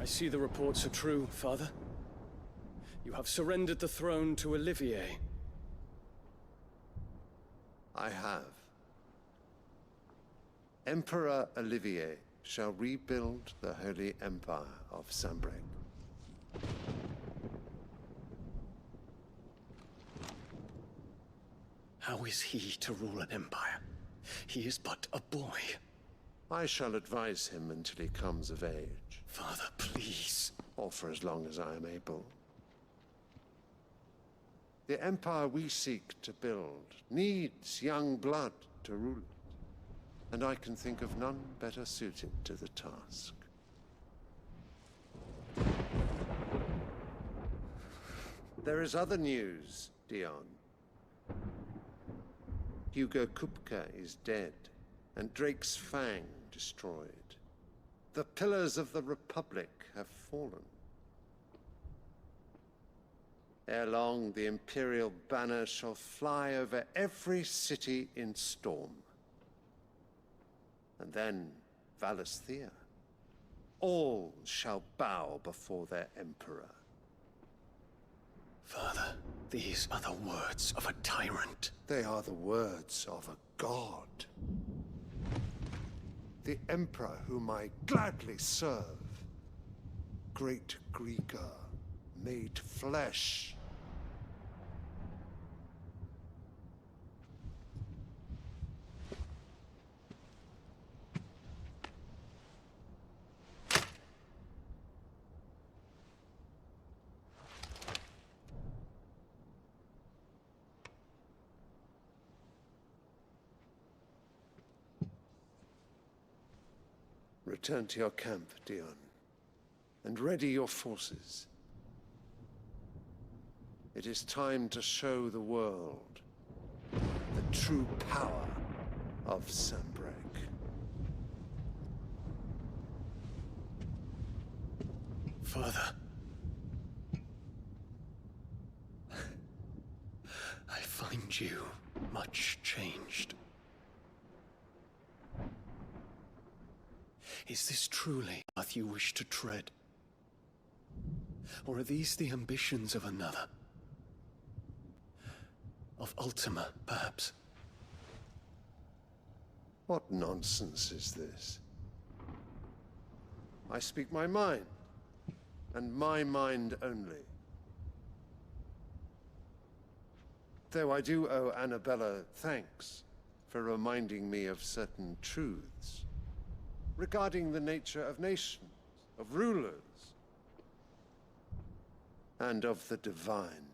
I see the reports are true, Father. You have surrendered the throne to Olivier. I have. Emperor Olivier shall rebuild the Holy Empire of Sambrec. How is he to rule an empire? He is but a boy. I shall advise him until he comes of age. Father, please. Or for as long as I am able. The empire we seek to build needs young blood to rule it, and I can think of none better suited to the task. There is other news, Dion. Hugo Kupka is dead, and Drake's Fang destroyed. The pillars of the Republic have fallen. Ere long, the Imperial banner shall fly over every city in Storm. And then, Valisthea. All shall bow before their Emperor. Father, these are the words of a tyrant. They are the words of a god. The Emperor whom I gladly serve. Great Greager, made flesh. Return to your camp, Dion, and ready your forces. It is time to show the world the true power of Sambrec. Father. I find you much changed. Is this truly the path you wish to tread? Or are these the ambitions of another? Of Ultima, perhaps? What nonsense is this? I speak my mind, and my mind only. Though I do owe Annabella thanks for reminding me of certain truths regarding the nature of nations, of rulers, and of the divine.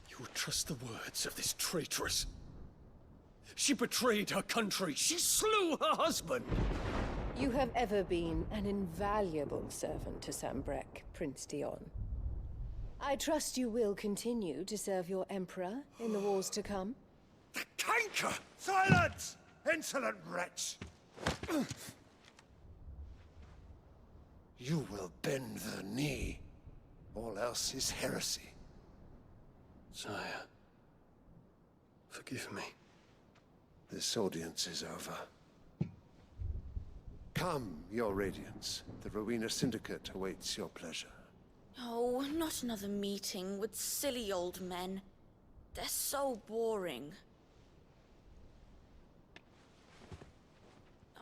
You would trust the words of this traitress? She betrayed her country. She slew her husband. You have ever been an invaluable servant to Sambrec, Prince Dion. I trust you will continue to serve your Emperor in the wars to come. The canker! Silence! Insolent wretch! You will bend the knee. All else is heresy. Sire, forgive me. This audience is over. Come, your Radiance. The Rowena Syndicate awaits your pleasure. Oh, not another meeting with silly old men. They're so boring.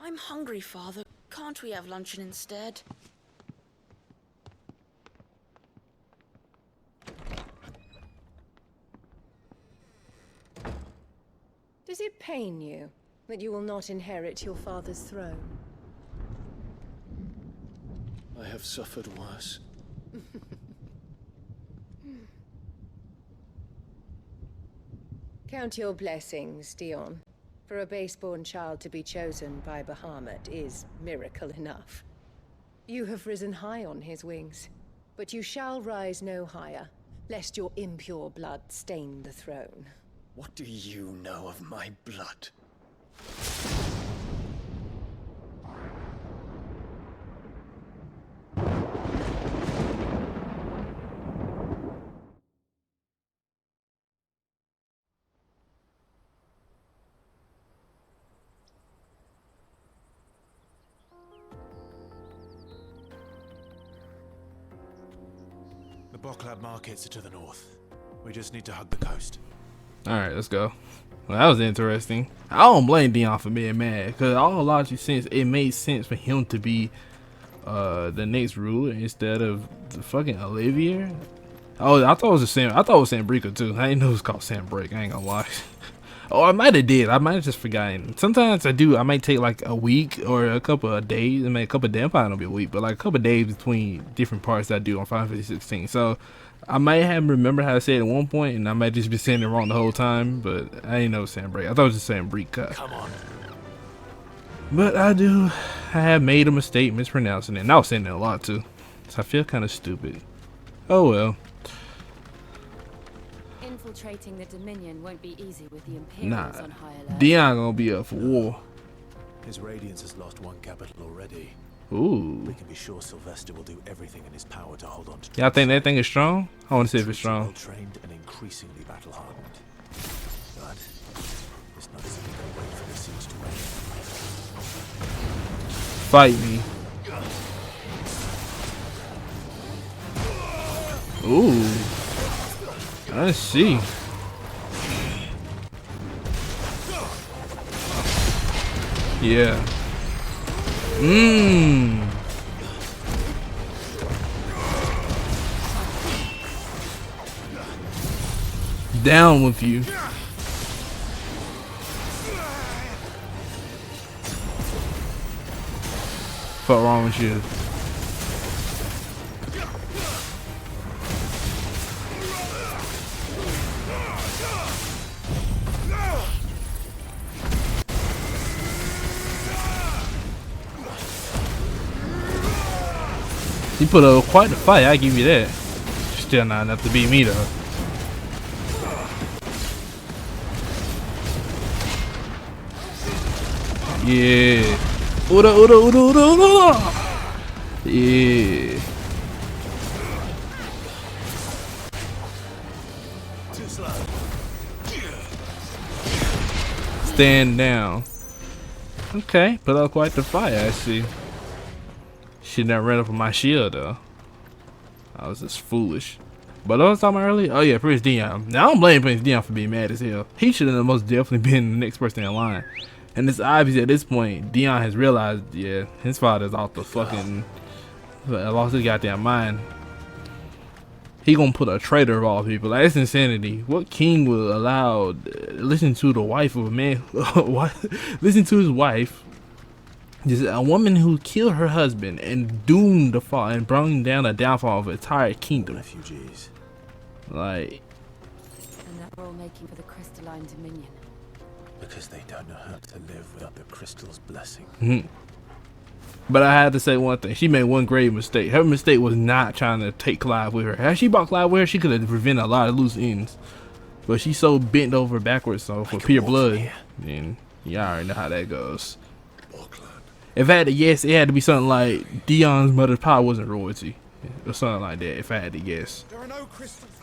I'm hungry, Father. Can't we have luncheon instead? Does it pain you that you will not inherit your father's throne? I have suffered worse. Count your blessings, Dion. For a base-born child to be chosen by Bahamut is miracle enough. You have risen high on his wings, but you shall rise no higher, lest your impure blood stain the throne. What do you know of my blood? The Boklab markets are to the north. We just need to hug the coast. Alright, let's go. Well, that was interesting. I don't blame Dion for being mad, because all logic sense, it made sense for him to be the next ruler instead of the fucking Olivia. Oh, I thought it was the same. I thought it was Sambrika too. I didn't know it was called Sambrick. I ain't gonna lie. Oh, I might have did. I might have just forgotten. Sometimes I do. I might take like a week or a couple of days. I mean, a couple of days. Probably not be a week, but like a couple of days between different parts that I do on Final Fantasy 16. So I might have remembered how to say it at one point, and I might just be saying it wrong the whole time. But I didn't know Sambrick. I thought it was just Sambrika. Come on. But I have made a mistake mispronouncing it. And I was saying it a lot too. So I feel kind of stupid. Oh well. Infiltrating the Dominion won't be easy with the Imperials on high alert. Dion gonna be up for war. His Radiance has lost one capital already. Ooh. We can be sure Sylvester will do everything in his power to hold on to. Y'all think that thing is strong? I want to see if it's strong. Well trained and increasingly battle hardened. But it's not as if we can wait for the siege to end. Fight me. Ooh. Let's see. Yeah. Down with you. What's wrong with you? He put up quite a fight, I give you that. Still not enough to beat me though. Yeah. Uda, uda, uda, uda, uda. Yeah. Stand down. Okay, put up quite the fight, I see. She never ran up on my shield though. I was just foolish. But I was talking about earlier. Oh yeah, Prince Dion. Now I don't blame Prince Dion for being mad as hell. He should have most definitely been the next person in line. And it's obvious at this point, Dion has realized, yeah, his father's off the fucking, lost his goddamn mind. He gonna put a traitor of all people. Like, it's insanity. What king will allow, listen to the wife of a man, listen to his wife, just a woman who killed her husband and doomed the fall and brought down the downfall of an entire kingdom. Refugees. Like, And that we're all making for the crystalline Dominion. Because they don't know how to live without the crystal's blessing. but I had to say one thing. She made one grave mistake. Her mistake was not trying to take Clive with her. Had she brought Clive with her, she could have prevented a lot of loose ends. But she's so bent over backwards, so for pure blood, and y'all already know how that goes. If I had to guess, it had to be something like Dion's mother's power wasn't royalty, or something like that. If I had to guess.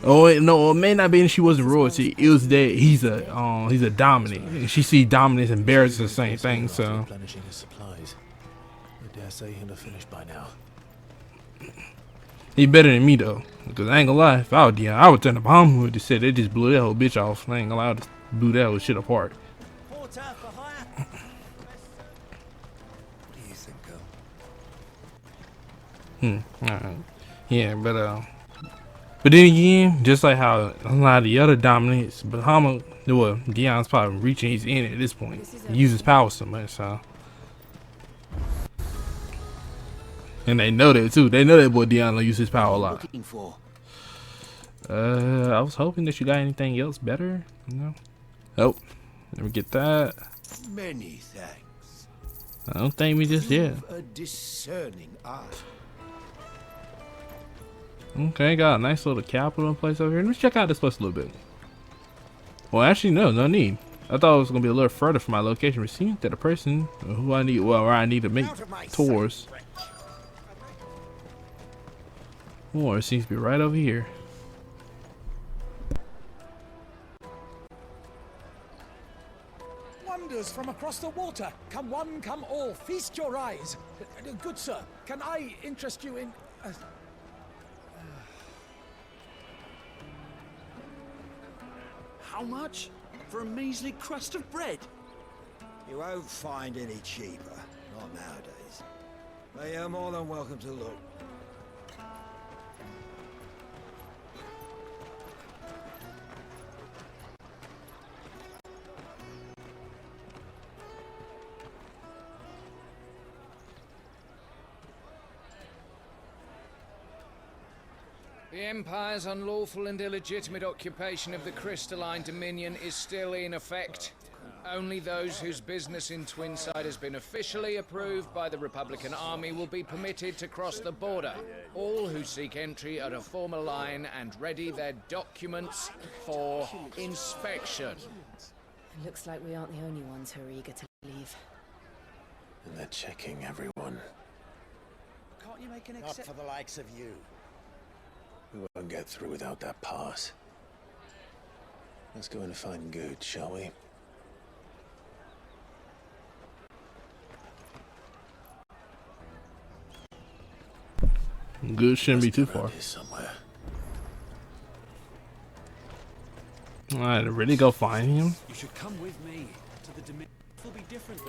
Oh no, it may not be that she wasn't royalty. It was that he's a dominant, and she see dominance and bears the same thing. So Replenishing his supplies. I dare say he'll have finished by now. he better than me though, because I ain't gonna lie. If I was Dion, I would turn the bomb with just said they just blew that whole bitch off. I ain't gonna lie, I would just blew that whole shit apart. What do you think, girl? Alright. Yeah, but then again, just like how a lot of the other dominants, Bahamut, well, Dion's probably reaching his end at this point. He uses power so much, so. And they know that too. They know that boy Dion will use his power a lot. I was hoping that you got anything else better, you know. Oh, let me get that. Many thanks. Don't thank me just yet. You've a discerning eye. Okay, got a nice little capital in place over here. Let's check out this place a little bit. Well, actually, no need. I thought it was gonna be a little further from my location. Received that a person who I need, well, where I need to make tours. Or it seems to be right over here. Wonders from across the water. Come one, come all. Feast your eyes. Good sir, can I interest you in... How much? For a measly crust of bread? You won't find any cheaper. Not nowadays. But you're more than welcome to look. The Empire's unlawful and illegitimate occupation of the crystalline dominion is still in effect. Only those whose business in Twinside has been officially approved by the Republican Army will be permitted to cross the border. All who seek entry are to form a line and ready their documents for inspection. It looks like we aren't the only ones who are eager to leave. And they're checking everyone. Can't you make an Not for the likes of you. We won't get through without that pass. Let's go in and find Good, shall we? Good shouldn't be too far. Somewhere. I had to really go find him. You should come with me to the Dominion. It'll be different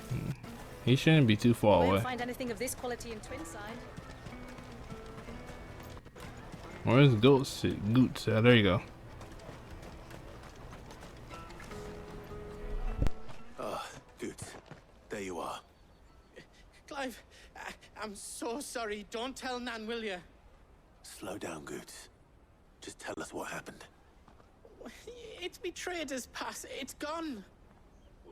then. He shouldn't be too far away. Won't find anything of this quality in Twinside. Where's Goats? Goots. There you go. Ah, Good. There you are. Clive, I'm so sorry. Don't tell Nan, will you? Slow down, Good. Just tell us what happened. It's me trader's pass. It's gone.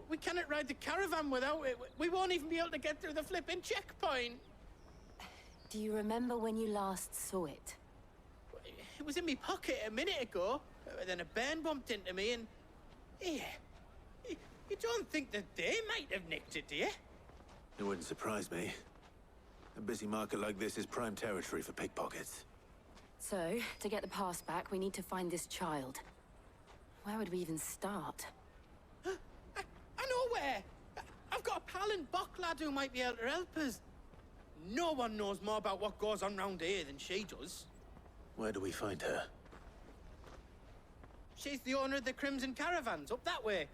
We cannot ride the caravan without it. We won't even be able to get through the flipping checkpoint. Do you remember when you last saw it? It was in my pocket a minute ago. Then a bairn bumped into me and... Yeah. You don't think that they might have nicked it, do you? It wouldn't surprise me. A busy market like this is prime territory for pickpockets. So, to get the pass back, we need to find this child. Where would we even start? I know where! I've got a pal in Bock lad who might be able to help us. No one knows more about what goes on round here than she does. Where do we find her? She's the owner of the Crimson Caravans, up that way.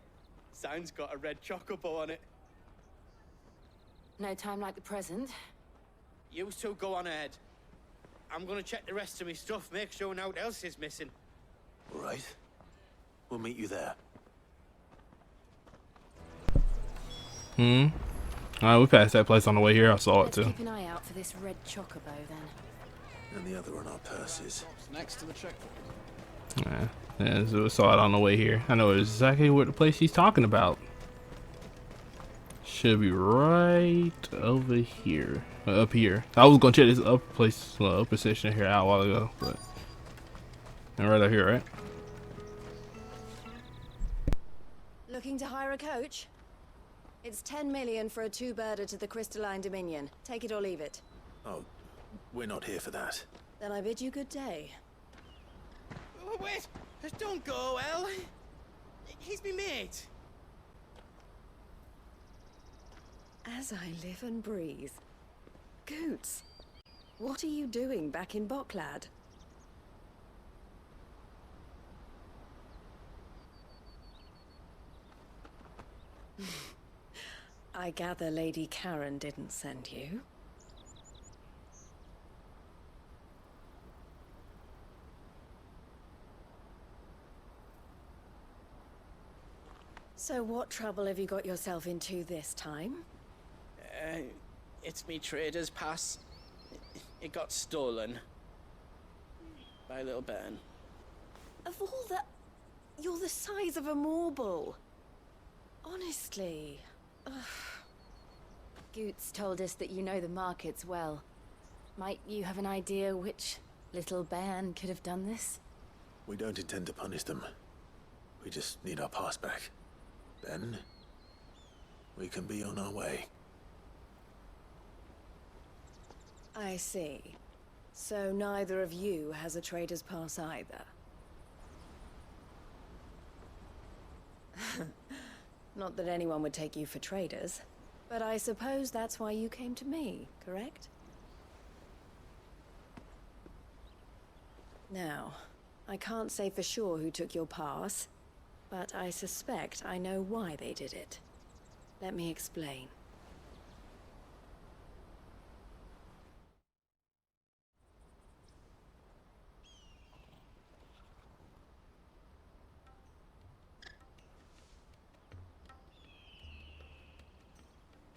Sign's got a red chocobo on it. No time like the present. You two go on ahead. I'm gonna check the rest of my stuff, make sure no one else is missing. All right. We'll meet you there. Alright, we passed that place on the way here. I saw it Let's too. keep an eye out for this red chocobo then. And the other on our purses. Next to the checkpoint. Yeah, so we saw it on the way here. I know exactly what the place he's talking about. Should be right over here. Up here. I was gonna check this upper section here out a while ago, but and right up here, right? Looking to hire a coach? It's 10 million for a two-birder to the Crystalline Dominion. Take it or leave it. Oh, we're not here for that. Then I bid you good day. Oh, wait! Don't go, El. He's me mate. As I live and breathe. Goots, what are you doing back in Bocklad? I gather Lady Karen didn't send you. So what trouble have you got yourself into this time? It's me trader's pass. It got stolen. By a little bairn. Of all the... You're the size of a marble. Honestly... ugh. Goots told us that you know the markets well. Might you have an idea which little band could have done this? We don't intend to punish them. We just need our pass back. Then, we can be on our way. I see. So neither of you has a trader's pass either. Not that anyone would take you for traders, but I suppose that's why you came to me, correct? Now, I can't say for sure who took your pass, but I suspect I know why they did it. Let me explain.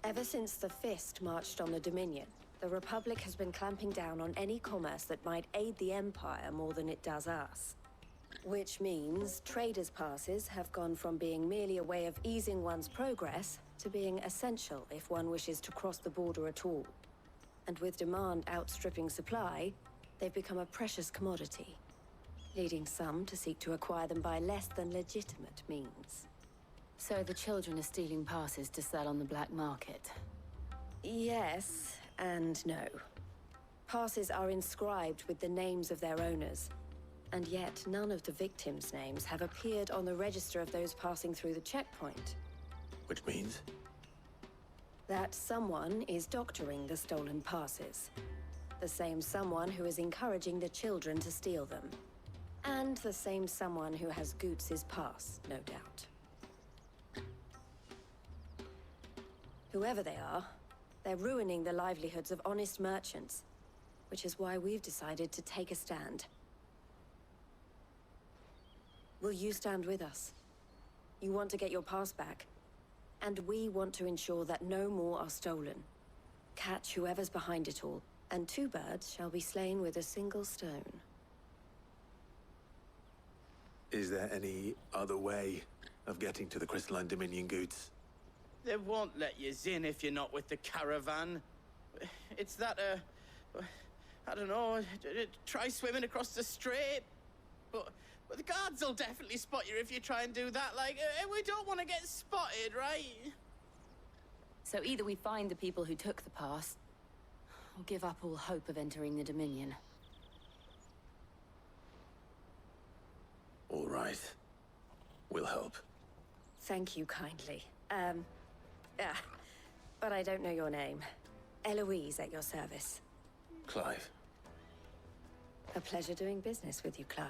Ever since the Fist marched on the Dominion, the Republic has been clamping down on any commerce that might aid the Empire more than it does us. Which means traders' passes have gone from being merely a way of easing one's progress to being essential if one wishes to cross the border at all. And with demand outstripping supply, they've become a precious commodity, leading some to seek to acquire them by less than legitimate means. So the children are stealing passes to sell on the black market? Yes and no. Passes are inscribed with the names of their owners, and yet none of the victims' names have appeared on the register of those passing through the checkpoint. Which means? That someone is doctoring the stolen passes. The same someone who is encouraging the children to steal them. And the same someone who has Goots' pass, no doubt. Whoever they are, they're ruining the livelihoods of honest merchants, which is why we've decided to take a stand. Will you stand with us? You want to get your pass back, and we want to ensure that no more are stolen. Catch whoever's behind it all, and two birds shall be slain with a single stone. Is there any other way of getting to the Crystalline Dominion, Goots? They won't let you in if you're not with the caravan. It's that, I don't know, try swimming across the strait. But the guards will definitely spot you if you try and do that. Like, we don't want to get spotted, right? So either we find the people who took the pass, or give up all hope of entering the Dominion. All right. We'll help. Thank you kindly. But I don't know your name. Eloise at your service. Clive. A pleasure doing business with you, Clive.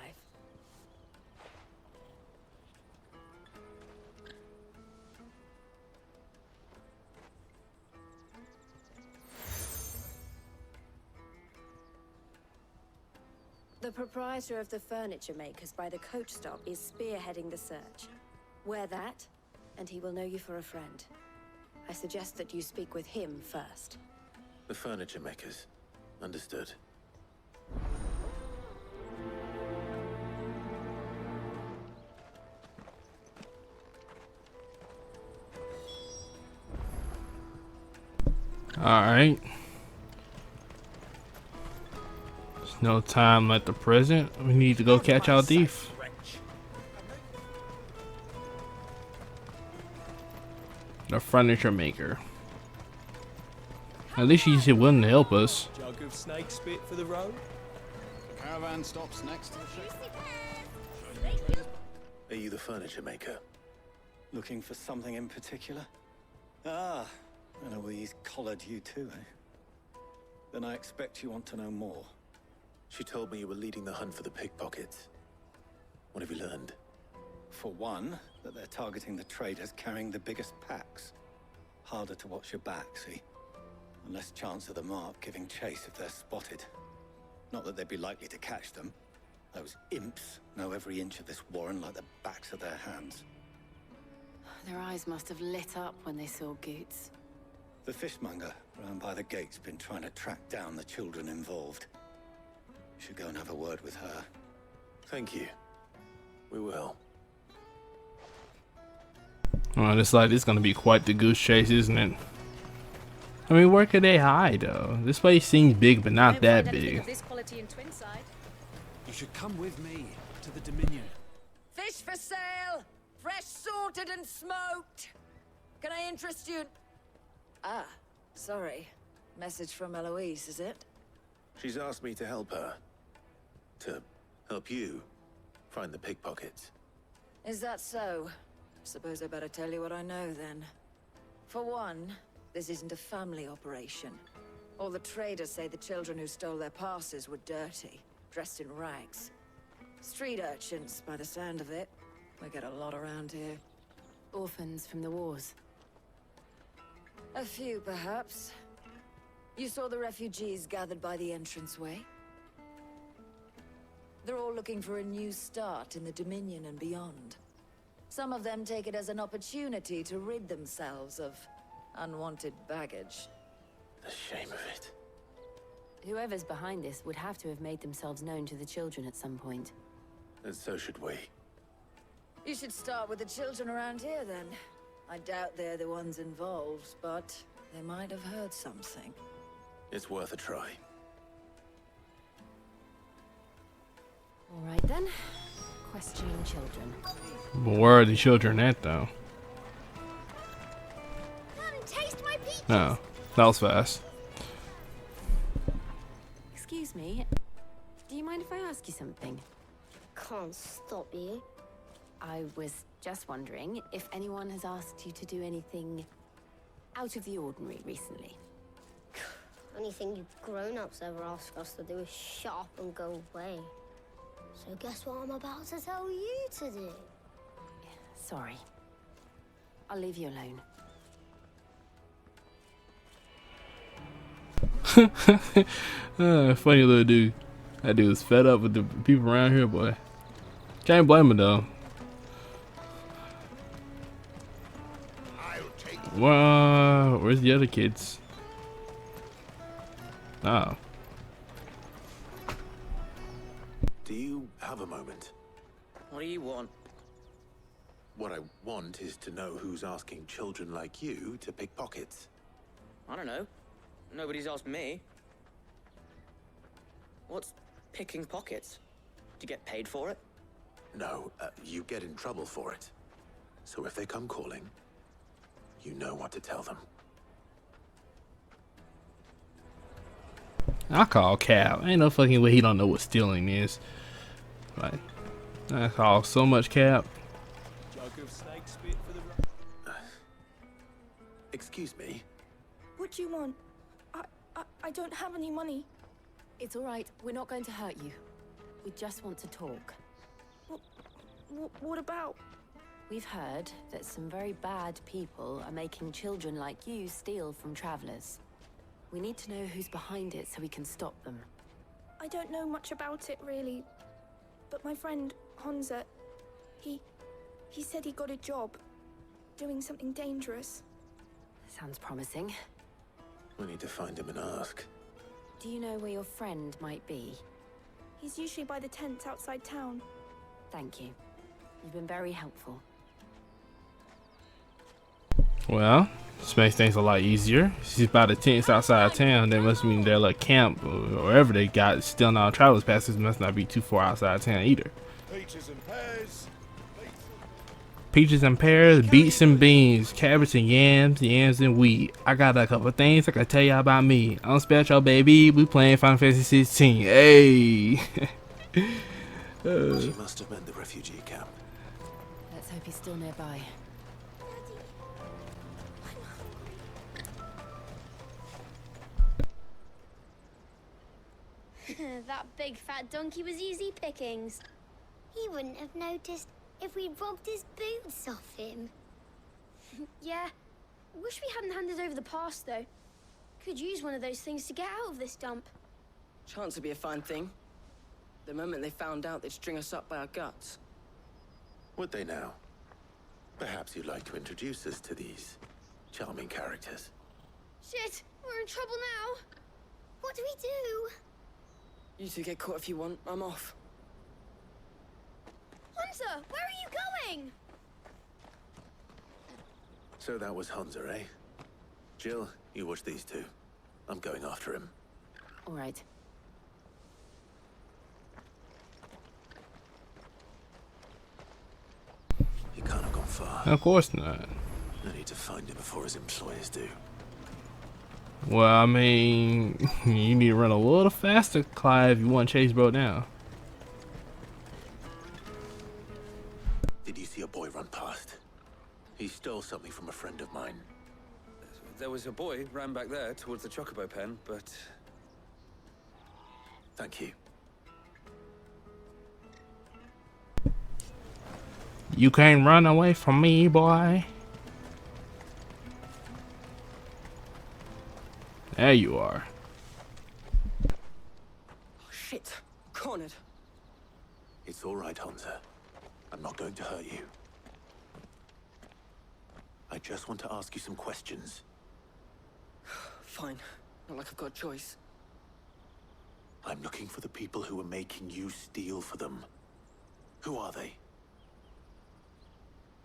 The proprietor of the furniture makers by the coach stop is spearheading the search. Wear that, and he will know you for a friend. I suggest that you speak with him first. The furniture makers. Understood. Alright. There's no time like the present. We need to go catch our thief. The furniture maker. At least he's willing to help us. Jug of snake spit for the road? The caravan stops next to the ship. Are you the furniture maker? Looking for something in particular? Ah, and Eloise collared you too, eh? Then I expect you want to know more. She told me you were leading the hunt for the pickpockets. What have you learned? For one, that they're targeting the traders carrying the biggest packs. Harder to watch your back, see? And less chance of the mark giving chase if they're spotted. Not that they'd be likely to catch them. Those imps know every inch of this warren like the backs of their hands. Their eyes must have lit up when they saw Goots. The fishmonger round by the gate's been trying to track down the children involved. You should go and have a word with her. Thank you. We will. Oh, it's like it's gonna be quite the goose chase, isn't it? I mean, where could they hide though? This place seems big, but not that big. Of this quality in Twinside. You should come with me to the Dominion. Fish for sale! Fresh sorted and smoked! Can I interest you? Ah, sorry. Message from Eloise, is it? She's asked me to help her. To help you find the pickpockets. Is that so? Suppose I better tell you what I know then. For one, this isn't a family operation. All the traders say the children who stole their passes were dirty, dressed in rags. Street urchins, by the sound of it. We get a lot around here. Orphans from the wars. A few, perhaps. You saw the refugees gathered by the entranceway? They're all looking for a new start in the Dominion and beyond. Some of them take it as an opportunity to rid themselves of unwanted baggage. The shame of it. Whoever's behind this would have to have made themselves known to the children at some point. And so should we. You should start with the children around here, then. I doubt they're the ones involved, but they might have heard something. It's worth a try. All right then. Questioning children. But where are the children at though? Taste my peaches. No, that was fast. Excuse me. Do you mind if I ask you something? Can't stop you. I was just wondering if anyone has asked you to do anything out of the ordinary recently. Anything you grown-ups ever ask us to do is shut up and go away. So guess what I'm about to tell you to do? Sorry. I'll leave you alone. Funny little dude. That dude was fed up with the people around here, boy. Can't blame him though. Wow, where's the other kids? Oh. Do you have a moment? What do you want? What I want is to know who's asking children like you to pick pockets. I don't know. Nobody's asked me. What's picking pockets? Do you get paid for it? No, you get in trouble for it. So if they come calling, you know what to tell them. I call cap. Ain't no fucking way he don't know what stealing is. Like, I call so much cap. Excuse me. What do you want? I don't have any money. It's all right. We're not going to hurt you. We just want to talk. What about? We've heard that some very bad people are making children like you steal from travelers. We need to know who's behind it so we can stop them. I don't know much about it, really. But my friend, Honza, he said he got a job doing something dangerous. Sounds promising. We need to find him and ask. Do you know where your friend might be? He's usually by the tents outside town. Thank you. You've been very helpful. Well, this makes things a lot easier. She's by the tents outside town. That must mean their like camp or wherever they got still now travelers passes must not be too far outside town either. Peaches and pears. Peaches and pears, beets and beans, cabbage and yams and wheat. I got a couple things I can tell y'all about me. I'm Spectro, baby. We playing Final Fantasy 16. Hey. She must have meant the refugee camp. Let's hope he's still nearby. That big fat donkey was easy pickings. He wouldn't have noticed if we'd robbed his boots off him. Yeah. Wish we hadn't handed over the pass, though. Could use one of those things to get out of this dump. Chance would be a fine thing. The moment they found out, they'd string us up by our guts. Would they now? Perhaps you'd like to introduce us to these charming characters. Shit, we're in trouble now. What do we do? You two get caught if you want. I'm off. Hunter, where are you going? So that was Hansa, eh? Jill, you watch these two. I'm going after him. All right. He can't have gone far. Of course not. I need to find him before his employers do. Well, I mean, you need to run a little faster, Clive, if you want to chase bro down. Did you see a boy run past? He stole something from a friend of mine. There was a boy ran back there towards the chocobo pen, but... Thank you. You can't run away from me, boy. There you are. Oh, shit. Cornered. It's all right, Hansa. I'm not going to hurt you. I just want to ask you some questions. Fine. Not like I've got a choice. I'm looking for the people who are making you steal for them. Who are they?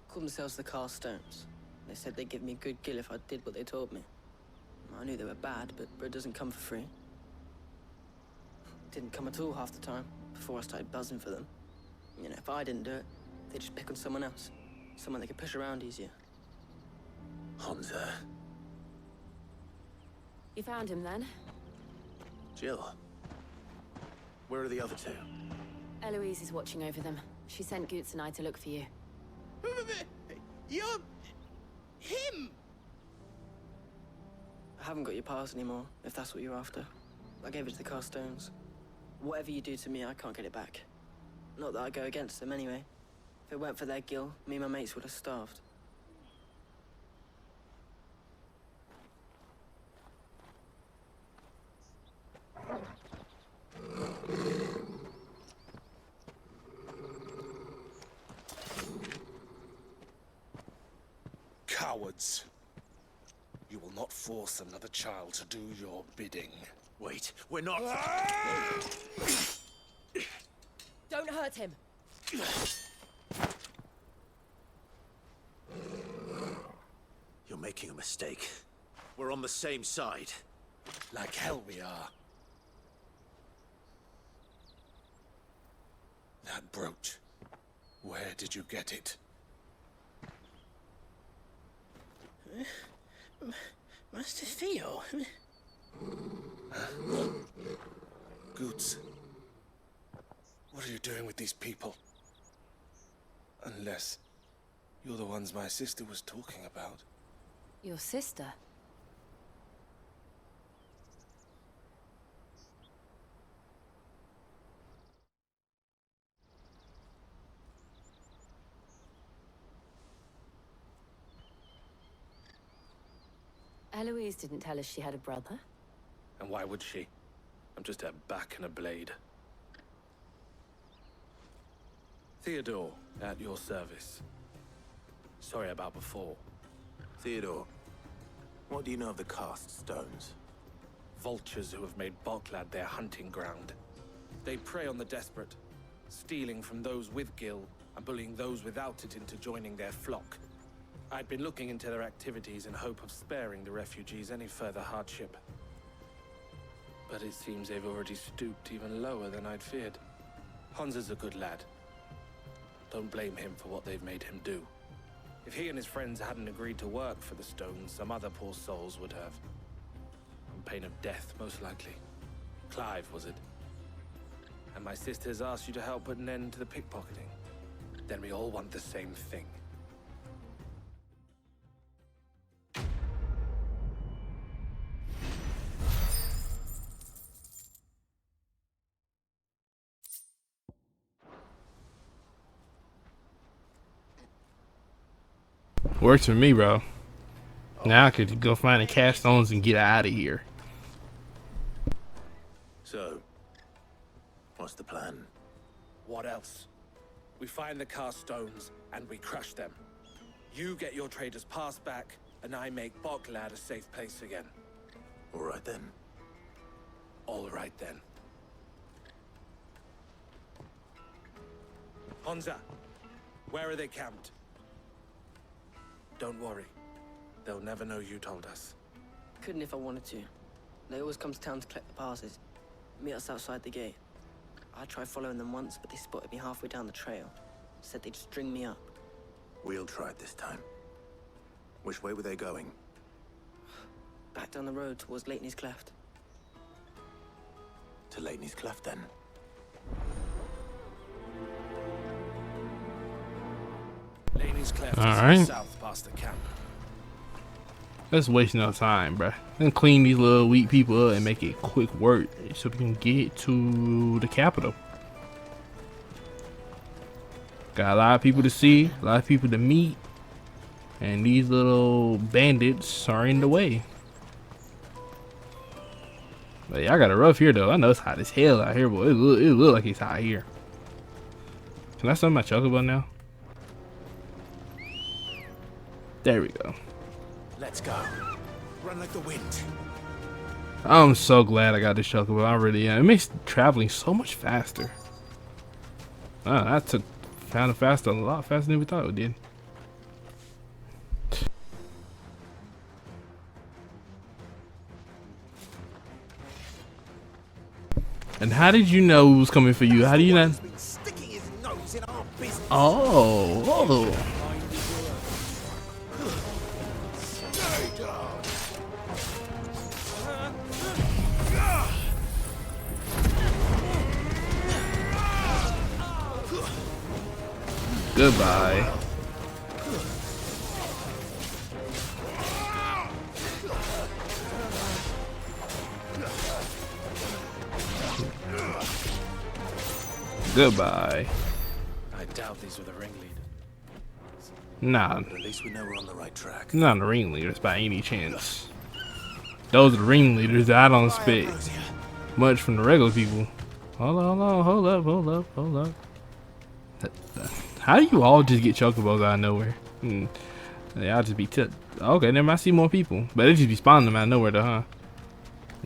Called themselves the Carstones. They said they'd give me a good gill if I did what they told me. I knew they were bad, but bread doesn't come for free. Didn't come at all half the time, before I started buzzing for them. You know, if I didn't do it, they'd just pick on someone else. Someone they could push around easier. Hansa. You found him then? Jill. Where are the other two? Eloise is watching over them. She sent Gotez and I to look for you. You're... him! I haven't got your pass anymore, if that's what you're after. I gave it to the Carstones. Whatever you do to me, I can't get it back. Not that I go against them anyway. If it weren't for their gill, me and my mates would have starved. Cowards. You will not force another child to do your bidding. Wait, we're not... Don't hurt him. You're making a mistake. We're on the same side. Like hell we are. That brooch. Where did you get it? Master Theo? Gotez. What are you doing with these people? Unless you're the ones my sister was talking about. Your sister? Eloise didn't tell us she had a brother. And why would she? I'm just her back and a blade. Theodore, at your service. Sorry about before. Theodore, what do you know of the cast stones? Vultures who have made Boklad their hunting ground. They prey on the desperate, stealing from those with gil and bullying those without it into joining their flock. I'd been looking into their activities in hope of sparing the refugees any further hardship. But it seems they've already stooped even lower than I'd feared. Hansa's a good lad. Don't blame him for what they've made him do. If he and his friends hadn't agreed to work for the stones, some other poor souls would have. On pain of death, most likely. Clive, was it? And my sisters asked you to help put an end to the pickpocketing. Then we all want the same thing. Works for me, bro. Now I could go find the cast stones and get out of here. So, what's the plan? What else? We find the Carstones and we crush them. You get your trader's pass back, and I make Boklad a safe place again. All right then. All right then. Hansa, where are they camped? Don't worry. They'll never know you told us. Couldn't if I wanted to. They always come to town to collect the passes. Meet us outside the gate. I tried following them once, but they spotted me halfway down the trail. Said they'd string me up. We'll try it this time. Which way were they going? Back down the road towards Latney's Cleft. To Latney's Cleft, then. Laney's Cleft All is right. south past the camp. Let's waste no time, bruh. Then clean these little weak people up and make it quick work so we can get to the capital. Got a lot of people to see, a lot of people to meet, and these little bandits are in the way. But yeah, I got it rough here though. I know it's hot as hell out here, but it look like it's hot here. Can I summon my chocobo now? There we go. Let's go. Run like the wind. I'm so glad I got this chocobo. I really am. It makes traveling so much faster. That took kind of faster, a lot faster than we thought it did. And how did you know it was coming for you? How do you not? Oh. Goodbye. Goodbye. I doubt these were the ringleaders. Nah. But at least we know we're on the right track. Not the ringleaders by any chance. Those are the ringleaders that I don't expect much from the regular people. Hold up. How do you all just get chocobos out of nowhere? Yeah, I'll just be okay, never mind. I see more people. But they just be spawning them out of nowhere though, huh?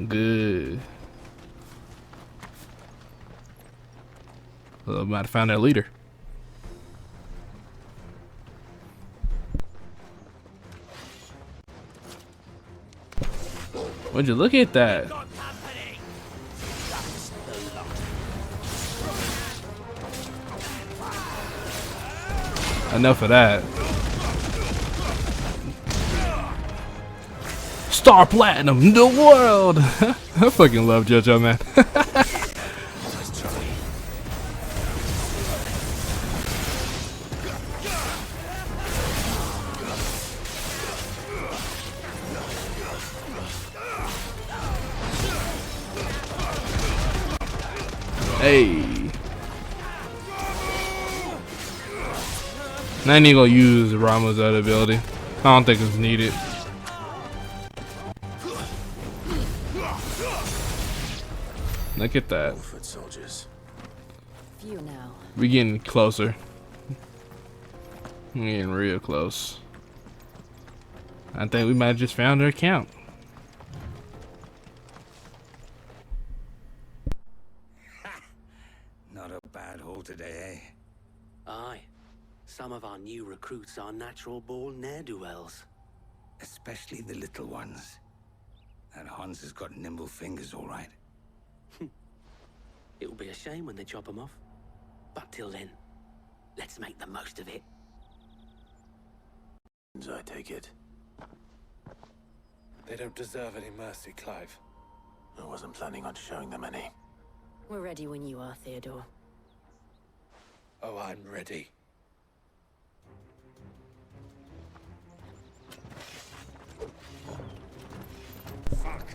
Good. Well, I might have found their leader. Would you look at that? Enough of that. Star Platinum, the world. I fucking love JoJo, man. Hey. I ain't gonna use Rama's other ability. I don't think it's needed. Look at that. Foot soldiers. Few now. We getting closer. We're getting real close. I think we might have just found her account. Not a bad haul today, eh? Aye. Some of our new recruits are natural-born ne'er-do-wells. Especially the little ones. That Hans has got nimble fingers, all right. It will be a shame when they chop them off. But till then, let's make the most of it. I take it. They don't deserve any mercy, Clive. I wasn't planning on showing them any. We're ready when you are, Theodore. Oh, I'm ready. Fuck.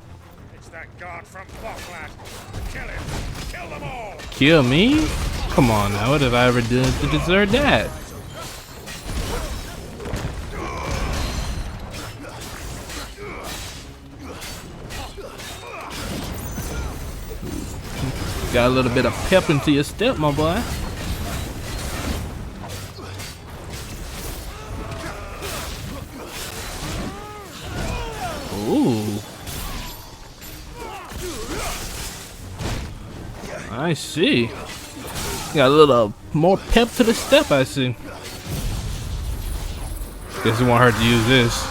It's that guard from Bocklad. Kill him. Kill them all. Kill me? Come on now, what have I ever done to deserve that? Got a little bit of pep into your step, my boy. Ooh. I see. Got a little more pep to the step, I see. Guess it won't hurt to use this.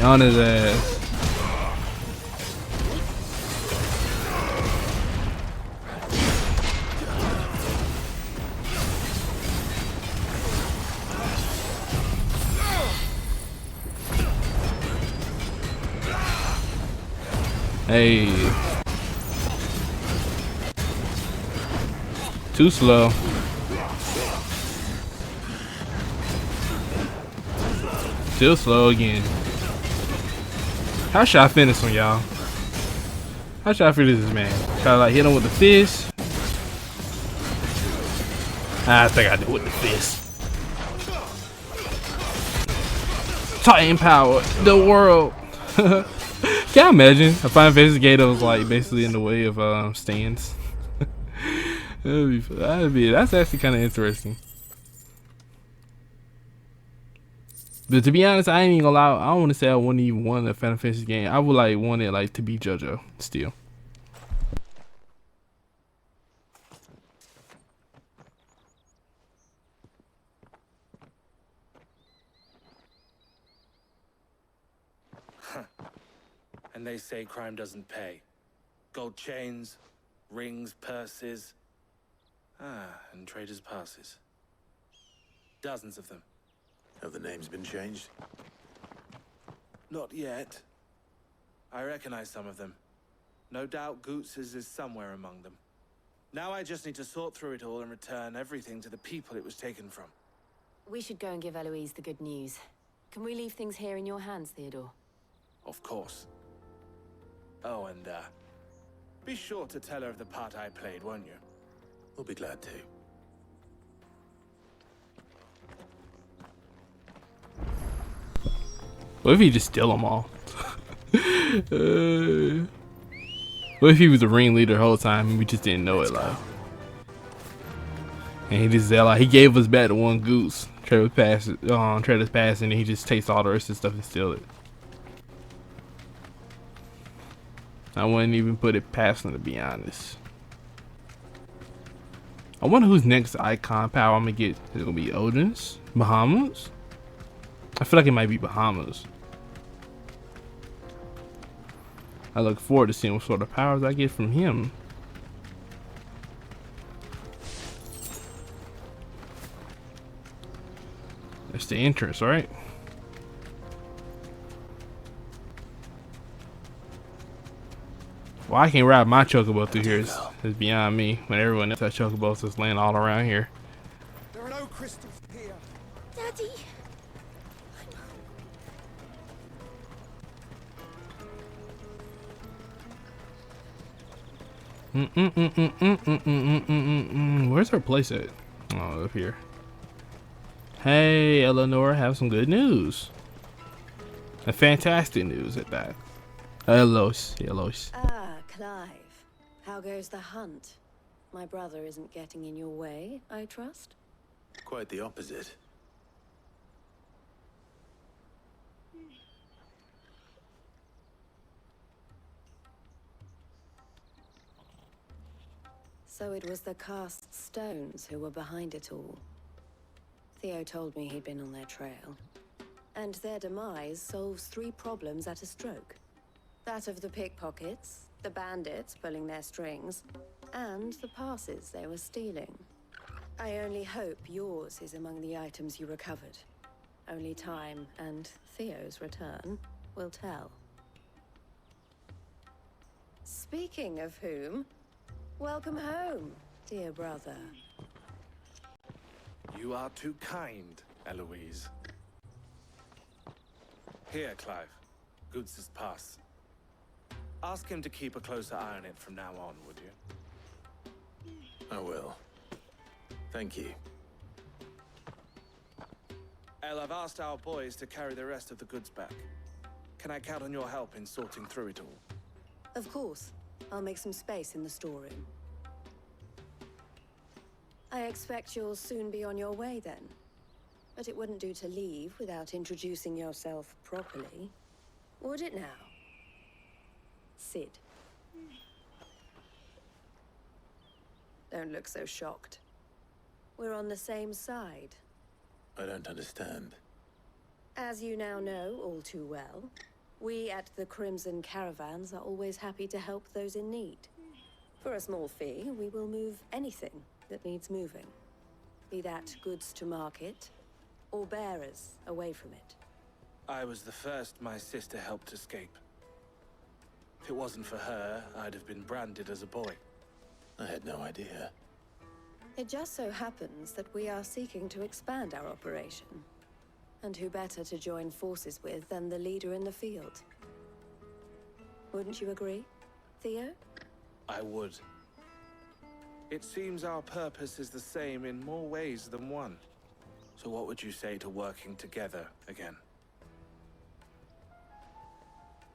On his ass. Hey. Too slow. Still slow again. How should I finish him, y'all? How should I finish this man? Should I like hit him with the fist? I think I do with the fist. Titan power, the world. Can I imagine a Final Fantasy game that was like basically in the way of stands? That's actually kind of interesting. But to be honest, I ain't even gonna lie. I don't want to say I wouldn't even want a Final Fantasy game. I would like want it like to be JoJo still. And they say crime doesn't pay. Gold chains, rings, purses. And traders' passes. Dozens of them. Have the names been changed? Not yet. I recognize some of them. No doubt Gotez is somewhere among them. Now I just need to sort through it all and return everything to the people it was taken from. We should go and give Eloise the good news. Can we leave things here in your hands, Theodore? Of course. Oh, and be sure to tell her of the part I played, won't you? We'll be glad to. What if he just steal them all? What if he was the ringleader the whole time and we just didn't know it, like? And he just like he gave us back the one goose. Trader's pass, and he just takes all the rest of the stuff and steal it. I wouldn't even put it past him, to be honest. I wonder whose next icon power I'm gonna get. Is it gonna be Odin's? Bahamut's? I feel like it might be Bahamut's. I look forward to seeing what sort of powers I get from him. That's the entrance, right? Well, I can't ride my chocobo through here. It's beyond me. When everyone else has chocobos just laying all around here. There are no crystals here. Daddy. Where's her place at? Oh, up here. Hey, Eleanor, have some good news. A fantastic news at that. Eloise. Ah, Clive. How goes the hunt? My brother isn't getting in your way, I trust? Quite the opposite. So it was the cast stones who were behind it all. Theo told me he'd been on their trail. And their demise solves 3 problems at a stroke. That of the pickpockets, the bandits pulling their strings, and the passes they were stealing. I only hope yours is among the items you recovered. Only time and Theo's return will tell. Speaking of whom, welcome home, dear brother. You are too kind, Eloise. Here, Clive. Gotez's pass. Ask him to keep a closer eye on it from now on, would you? I will. Thank you. El, I've asked our boys to carry the rest of the goods back. Can I count on your help in sorting through it all? Of course. I'll make some space in the storeroom. I expect you'll soon be on your way then. But it wouldn't do to leave without introducing yourself properly. Would it now? Sid. Don't look so shocked. We're on the same side. I don't understand. As you now know all too well, We at the Crimson Caravans are always happy to help those in need. For a small fee, we will move anything that needs moving. Be that goods to market, or bearers away from it. I was the first my sister helped escape. If it wasn't for her, I'd have been branded as a boy. I had no idea. It just so happens that we are seeking to expand our operation. And who better to join forces with than the leader in the field? Wouldn't you agree, Theo? I would. It seems our purpose is the same in more ways than one. So what would you say to working together again?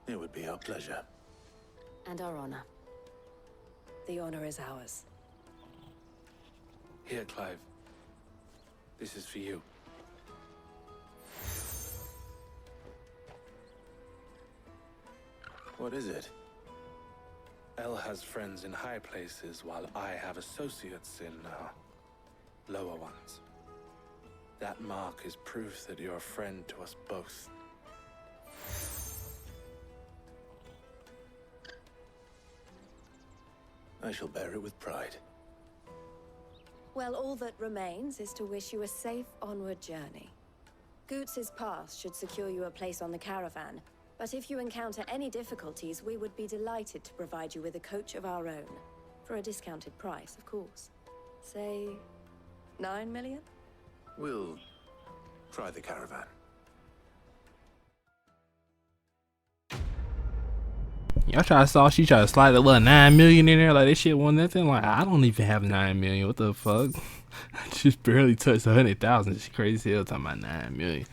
It would be our pleasure. And our honor. The honor is ours. Here, Clive. This is for you. What is it? Elle has friends in high places, while I have associates in, lower ones. That mark is proof that you're a friend to us both. I shall bear it with pride. Well, all that remains is to wish you a safe onward journey. Gotez's pass should secure you a place on the caravan, but if you encounter any difficulties, we would be delighted to provide you with a coach of our own. For a discounted price, of course. Say, 9 million? We'll try the caravan. Y'all she tried to slide a little 9 million in there like this shit wasn't nothing. Like, I don't even have 9 million. What the fuck? I just barely touched 100,000. It's crazy as hell talking about 9 million.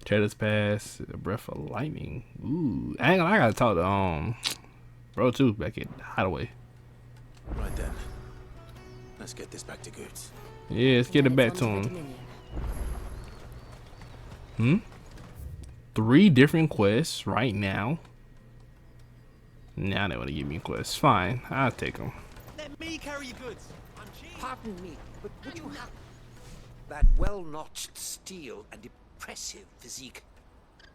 Trader's Pass, a breath of lightning. Ooh, I gotta talk to bro too back at Hideaway. Right then, let's get this back to Gotez. Yeah, let's get it back to him. 3 different quests right now. Now they want to give me quests. Fine, I'll take them. Let me carry your goods. Pardon me, but would you have that well-notched steel and impressive physique?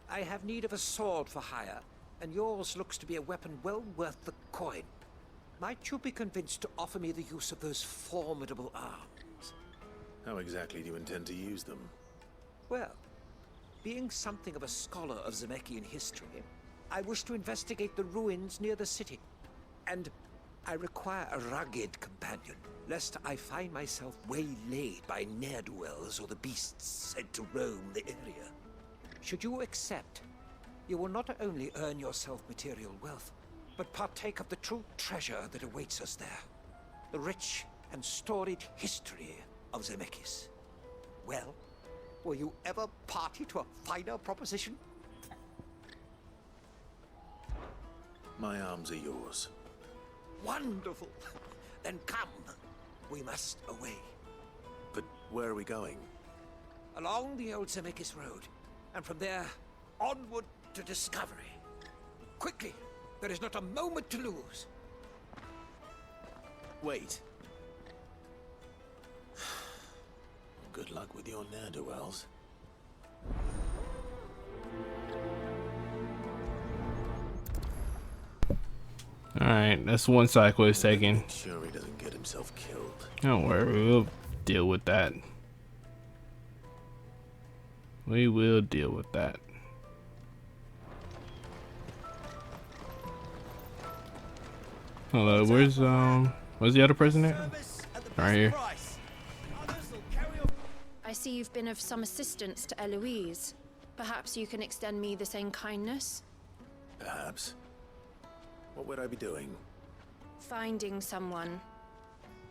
I have need of a sword for hire, and yours looks to be a weapon well worth the coin. Might you be convinced to offer me the use of those formidable arms? How exactly do you intend to use them? Well, being something of a scholar of Zemeckis history, I wish to investigate the ruins near the city. And I require a rugged companion, lest I find myself waylaid by ne'er-do-wells or the beasts sent to roam the area. Should you accept, you will not only earn yourself material wealth, but partake of the true treasure that awaits us there. The rich and storied history of Zemeckis. Well, were you ever party to a finer proposition? My arms are yours. Wonderful. Then come. We must away. But where are we going? Along the old Zemeckis Road, and from there, onward to discovery. Quickly! There is not a moment to lose. Wait. Good luck with your ne'er-do-wells. Alright, that's one side quest taken. Sure he doesn't get himself killed. Don't worry, we'll deal with that. We will deal with that. Hello, where's the other person at? Right here. I see you've been of some assistance to Eloise. Perhaps you can extend me the same kindness? Perhaps. What would I be doing? Finding someone.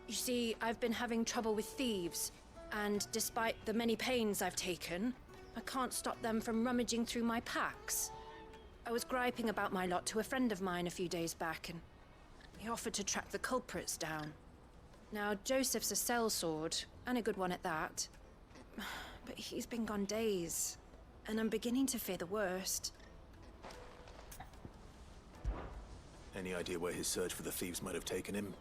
You see, I've been having trouble with thieves, and despite the many pains I've taken, I can't stop them from rummaging through my packs. I was griping about my lot to a friend of mine a few days back, and he offered to track the culprits down. Now, Joseph's a sellsword, and a good one at that. But he's been gone days, and I'm beginning to fear the worst. Any idea where his search for the thieves might have taken him?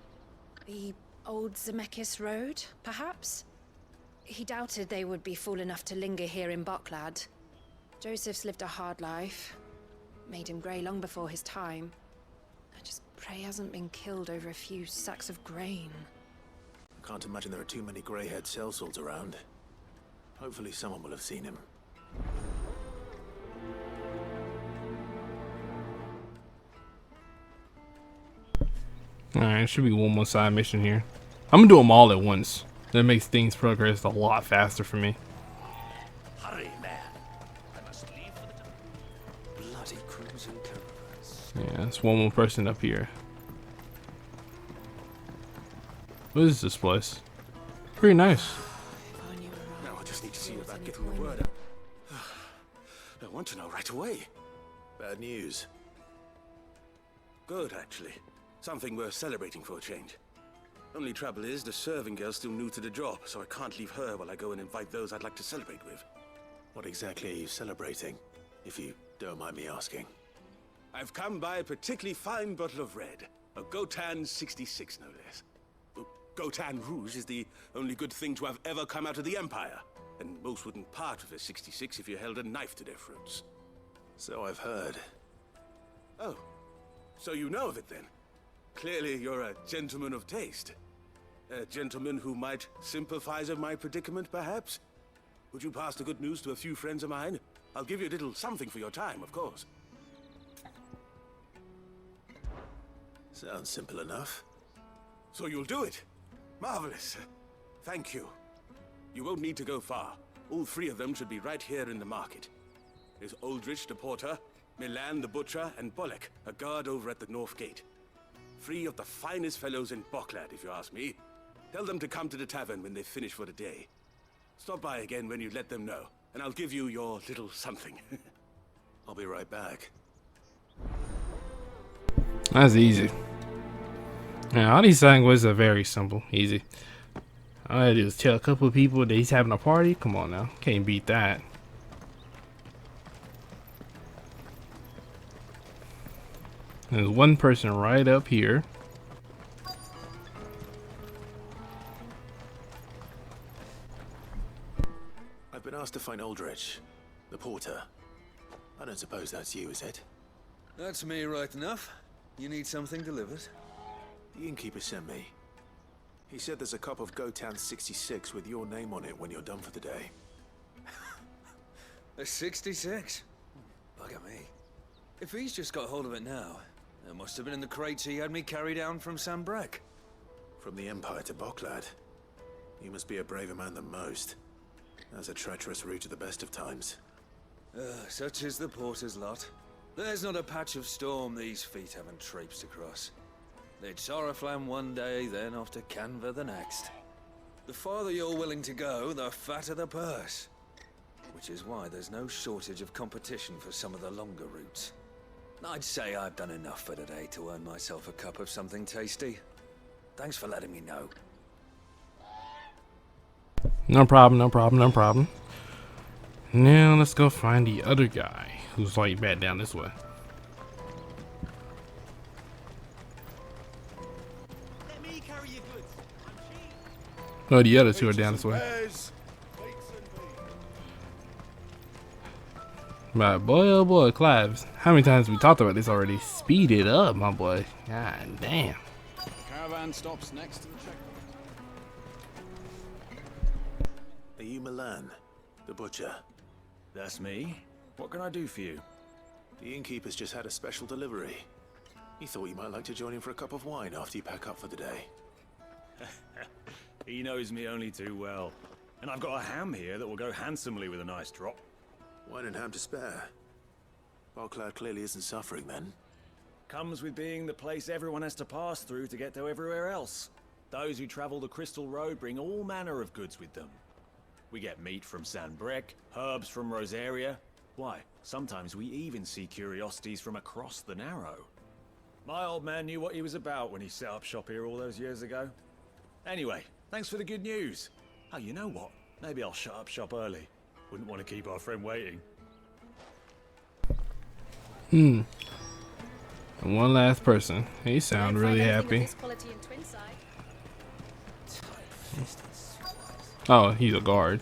The old Zemeckis Road, perhaps? He doubted they would be fool enough to linger here in Boklad. Joseph's lived a hard life. Made him grey long before his time. I just pray he hasn't been killed over a few sacks of grain. I can't imagine there are too many grey-haired sellswords around. Hopefully someone will have seen him. Alright, should be one more side mission here. I'm gonna do them all at once. That makes things progress a lot faster for me. Hurry, man. I must leave for the bloody cruising caravans. Yeah, there's one more person up here. What is this place? Pretty nice. Now I just need to see about getting the word out. I want to know right away. Bad news. Good, actually. Something worth celebrating for a change. Only trouble is, the serving girl's still new to the job, so I can't leave her while I go and invite those I'd like to celebrate with. What exactly are you celebrating, if you don't mind me asking? I've come by a particularly fine bottle of red. A Gotez 66, no less. Gotez Rouge is the only good thing to have ever come out of the Empire. And most wouldn't part with a 66 if you held a knife to their throats. So I've heard. Oh, so you know of it then? Clearly you're a gentleman of taste. A gentleman who might sympathize with my predicament, perhaps? Would you pass the good news to a few friends of mine? I'll give you a little something for your time, of course. Sounds simple enough. So you'll do it? Marvelous. Thank you. You won't need to go far. All three of them should be right here in the market. There's Aldrich the porter, Milan the butcher, and Bolek, a guard over at the north gate. Three of the finest fellows in Boklad, if you ask me. Tell them to come to the tavern when they've finished for the day. Stop by again when you let them know, and I'll give you your little something. I'll be right back. That's easy. Yeah, all these languages are very simple, easy. All I do is tell a couple of people that he's having a party. Come on now, can't beat that. There's one person right up here. I've been asked to find Aldrich, the porter. I don't suppose that's you, is it? That's me right enough. You need something delivered? The innkeeper sent me. He said there's a cup of Gotez 66 with your name on it when you're done for the day. A 66? Bugger me. If he's just got hold of it now, it must have been in the crates he had me carry down from Sambrek. From the Empire to Boklad. You must be a braver man than most. That's a treacherous route at the best of times. Such is the porter's lot. There's not a patch of storm these feet haven't traipsed across. It's Oriflamme one day, then off to Canva the next. The farther you're willing to go, the fatter the purse. Which is why there's no shortage of competition for some of the longer routes. I'd say I've done enough for today to earn myself a cup of something tasty. Thanks for letting me know. No problem, no problem, no problem. Now let's go find the other guy who's like back down this way. Let me carry your goods. Oh, the other two are down this way. My boy, oh boy, Claves. How many times we talked about this already? Speed it up, my boy. God damn. Caravan stops next to the checkpoint. Are you Milan, the butcher? That's me. What can I do for you? The innkeeper's just had a special delivery. He thought you might like to join him for a cup of wine after you pack up for the day. He knows me only too well. And I've got a ham here that will go handsomely with a nice drop. Wine and ham to spare. Boklad clearly isn't suffering then. Comes with being the place everyone has to pass through to get to everywhere else. Those who travel the Crystal Road bring all manner of goods with them. We get meat from Sambrek, herbs from Rosaria. Why, sometimes we even see curiosities from across the Narrow. My old man knew what he was about when he set up shop here all those years ago. Anyway, thanks for the good news. Oh, you know what? Maybe I'll shut up shop early. Wouldn't want to keep our friend waiting. And one last person. He sound really happy. Oh, he's a guard.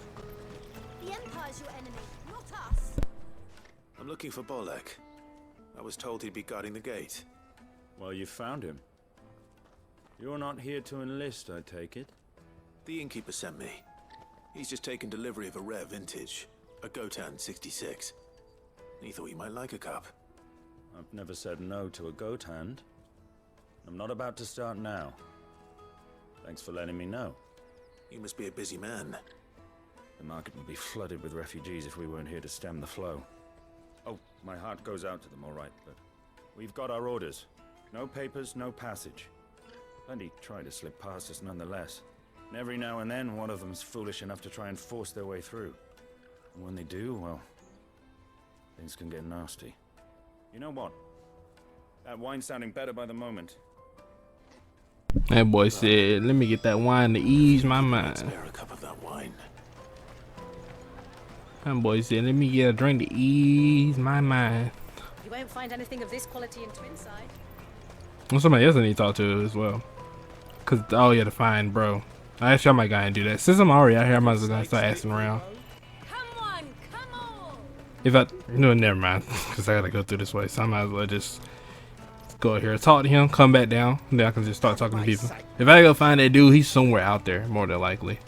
The Empire's your enemy, not us. I'm looking for Bolek. I was told he'd be guarding the gate. Well, you found him. You're not here to enlist, I take it? The innkeeper sent me. He's just taken delivery of a rare vintage, a Gotez 66. He thought you might like a cup. I've never said no to a goat hand. I'm not about to start now. Thanks for letting me know. You must be a busy man. The market would be flooded with refugees if we weren't here to stem the flow. Oh, my heart goes out to them, all right, but we've got our orders. No papers, no passage. Plenty try to slip past us nonetheless. And every now and then, one of them's foolish enough to try and force their way through. And when they do, well, things can get nasty. You know what? That wine's sounding better by the moment. That boy said, let me get that wine to ease my mind. Spare a cup of that wine. That boy said, let me get a drink to ease my mind. You won't find anything of this quality in Twinside. Well, somebody else I need to talk to as well. Cause, oh yeah, to find bro. Actually, I might go and do that. Since I'm already out here, I might as well start asking around. If I, no, never mind. Cause I gotta go through this way, so I might as well just go here, talk to him, come back down, and then I can just start talking to people. If I go find that dude, he's somewhere out there, more than likely.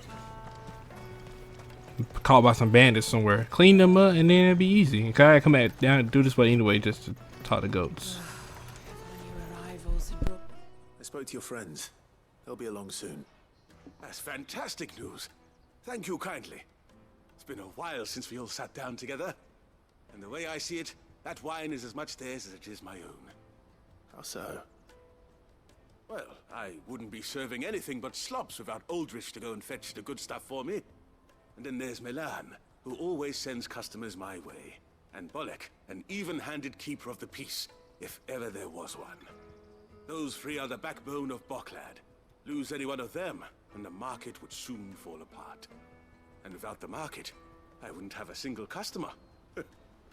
Caught by some bandits somewhere, clean them up, and then it'll be easy. Okay, I come back down and do this way anyway, just to talk to goats. I spoke to your friends. They'll be along soon. That's fantastic news. Thank you kindly. It's been a while since we all sat down together. And the way I see it, that wine is as much theirs as it is my own. How so? Well, I wouldn't be serving anything but slops without Aldrich to go and fetch the good stuff for me. And then there's Milan, who always sends customers my way. And Bolek, an even-handed keeper of the peace, if ever there was one. Those three are the backbone of Boklad. Lose any one of them, and the market would soon fall apart. And without the market, I wouldn't have a single customer.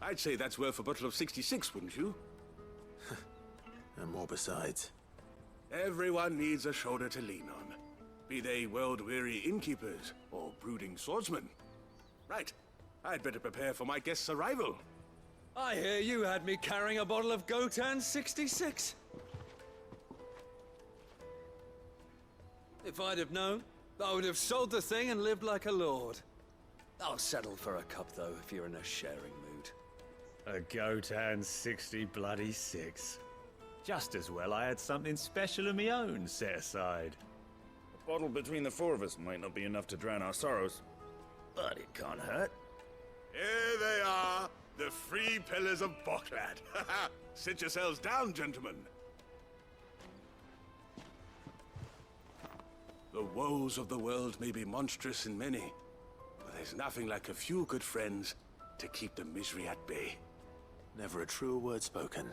I'd say that's worth a bottle of 66, wouldn't you? And more besides. Everyone needs a shoulder to lean on. Be they world-weary innkeepers or brooding swordsmen. Right. I'd better prepare for my guest's arrival. I hear you had me carrying a bottle of Gotez 66. If I'd have known, I would have sold the thing and lived like a lord. I'll settle for a cup, though, if you're in a sharing mood. A Gotez 66. Just as well I had something special of my own set aside. A bottle between the four of us might not be enough to drown our sorrows, but it can't hurt. Here they are, the three pillars of Boklad. Sit yourselves down, gentlemen. The woes of the world may be monstrous in many, but there's nothing like a few good friends to keep the misery at bay. Never a truer word spoken.